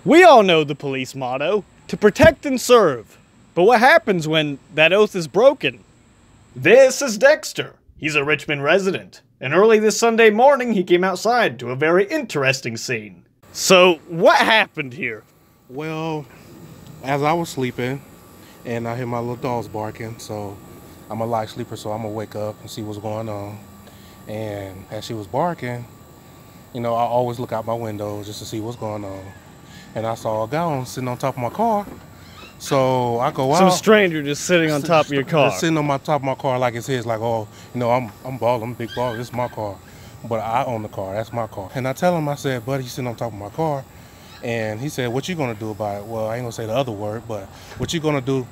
We all know the police motto, to protect and serve. But what happens when that oath is broken? This is Dexter. He's a Richmond resident. And early this Sunday morning, he came outside to a very interesting scene. So, what happened here? Well, as I was sleeping, and I hear my little dogs barking, so I'm a light sleeper, so I'm gonna wake up and see what's going on. And as she was barking, you know, I always look out my window just to see what's going on. And I saw a guy sitting on top of my car. So I go out. Some stranger just sitting on top of your car. Just sitting on top of my car like it's his, like, oh, you know, I'm balling, I'm a big baller, this is my car. But I own the car, that's my car. And I tell him, I said, buddy, he's sitting on top of my car. And he said, what you gonna do about it? Well, I ain't gonna say the other word, but what you gonna do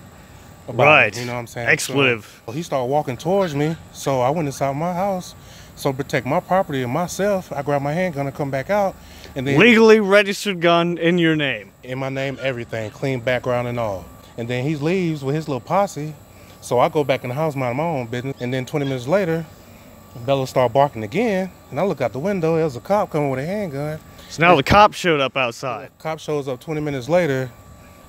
about it? You know what I'm saying? Expletive. So he started walking towards me, so I went inside my house. So to protect my property and myself, I grabbed my handgun and come back out. And then legally registered gun in your name. In my name, everything, clean background and all. And then he leaves with his little posse. So I go back in the house, mind my own business. And then 20 minutes later, Bella started barking again. And I look out the window, there was a cop coming with a handgun. So now the cop showed up outside. The cop shows up 20 minutes later,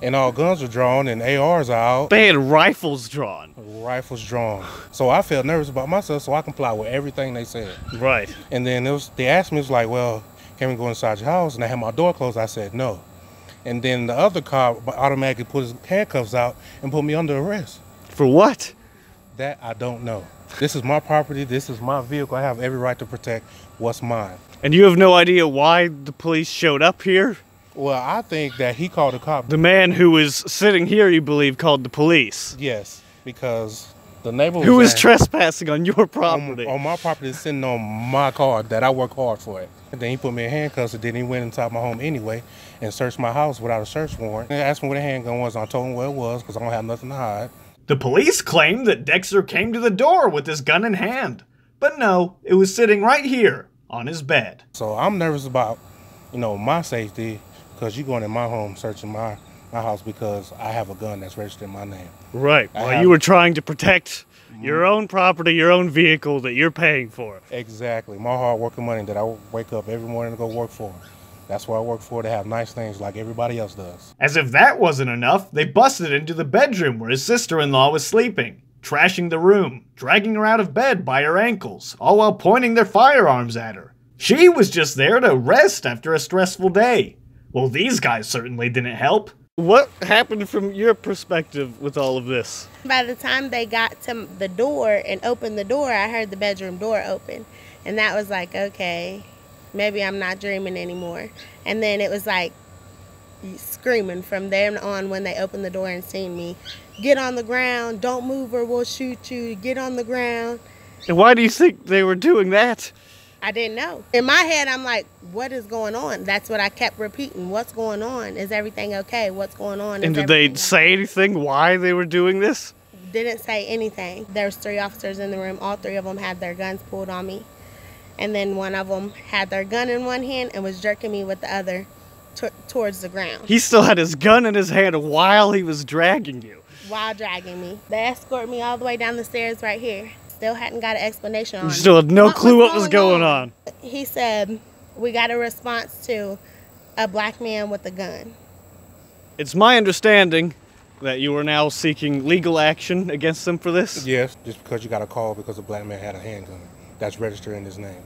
and all guns are drawn and ARs are out. They had rifles drawn. Rifles drawn. So I felt nervous about myself, so I complied with everything they said. Right. And then they asked me, it was like, well, can we go inside your house? And I had my door closed. I said no. And then the other cop automatically put his handcuffs out and put me under arrest. For what? That I don't know. This is my property. This is my vehicle. I have every right to protect what's mine. And you have no idea why the police showed up here? Well, I think that he called the cop. The man who was sitting here, you believe, called the police? Yes, because the neighbor who was trespassing on your property. On my property, sitting on my car that I work hard for it. And then he put me in handcuffs, and then he went inside my home anyway and searched my house without a search warrant. And asked me where the handgun was, and I told him where it was because I don't have nothing to hide. The police claimed that Dexter came to the door with his gun in hand. But no, it was sitting right here on his bed. So I'm nervous about, you know, my safety because you're going in my home searching my house because I have a gun that's registered in my name. Right. Well, you were trying to protect your own property, your own vehicle that you're paying for. Exactly. My hard working money that I wake up every morning to go work for. That's what I work for, to have nice things like everybody else does. As if that wasn't enough, they busted into the bedroom where his sister-in-law was sleeping, trashing the room, dragging her out of bed by her ankles, all while pointing their firearms at her. She was just there to rest after a stressful day. Well, these guys certainly didn't help. What happened from your perspective with all of this? By the time they got to the door and opened the door, I heard the bedroom door open. And that was like, okay, maybe I'm not dreaming anymore. And then it was like screaming from there on when they opened the door and seen me. Get on the ground, don't move or we'll shoot you, get on the ground. And why do you think they were doing that? I didn't know. In my head, I'm like, what is going on? That's what I kept repeating. What's going on? Is everything okay? What's going on? And did they say anything why they were doing this? Didn't say anything. There's 3 officers in the room. All 3 of them had their guns pulled on me. And then one of them had their gun in one hand and was jerking me with the other towards the ground. He still had his gun in his hand while he was dragging you. While dragging me. They escorted me all the way down the stairs right here. Still hadn't got an explanation on it. You still had no clue what was going on. He said, we got a response to a black man with a gun. It's my understanding that you are now seeking legal action against them for this? Yes, just because you got a call because a black man had a handgun that's registered in his name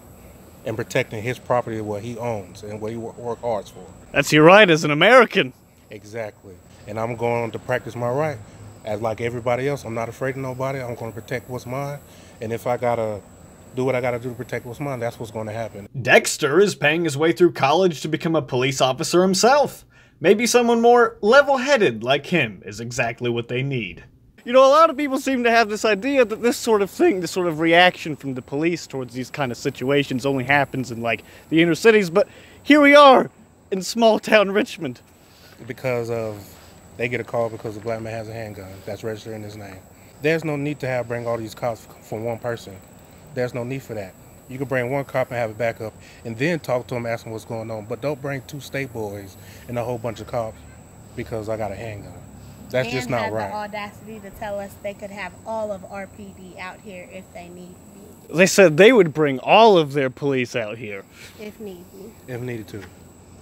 and protecting his property, what he owns and what he work hard for. That's your right as an American. Exactly. And I'm going to practice my right. As like everybody else, I'm not afraid of nobody. I'm going to protect what's mine. And if I got to do what I got to do to protect what's mine, that's what's going to happen. Dexter is paying his way through college to become a police officer himself. Maybe someone more level-headed like him is exactly what they need. You know, a lot of people seem to have this idea that this sort of thing, this sort of reaction from the police towards these kind of situations only happens in, like, the inner cities. But here we are in small-town Richmond. Because they get a call because the black man has a handgun that's registered in his name. There's no need to bring all these cops from one person. There's no need for that. You can bring one cop and have a backup and then talk to him, ask him what's going on. But don't bring 2 state boys and a whole bunch of cops because I got a handgun. That's just not right. And had the audacity to tell us they could have all of our PD out here if they need be. They said they would bring all of their police out here. If need be. If needed to.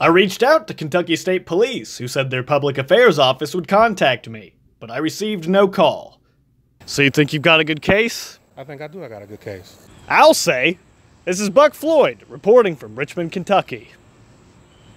I reached out to Kentucky State Police, who said their public affairs office would contact me, but I received no call. So you think you've got a good case? I think I do. I got a good case. I'll say. This is Buck Floyd, reporting from Richmond, Kentucky.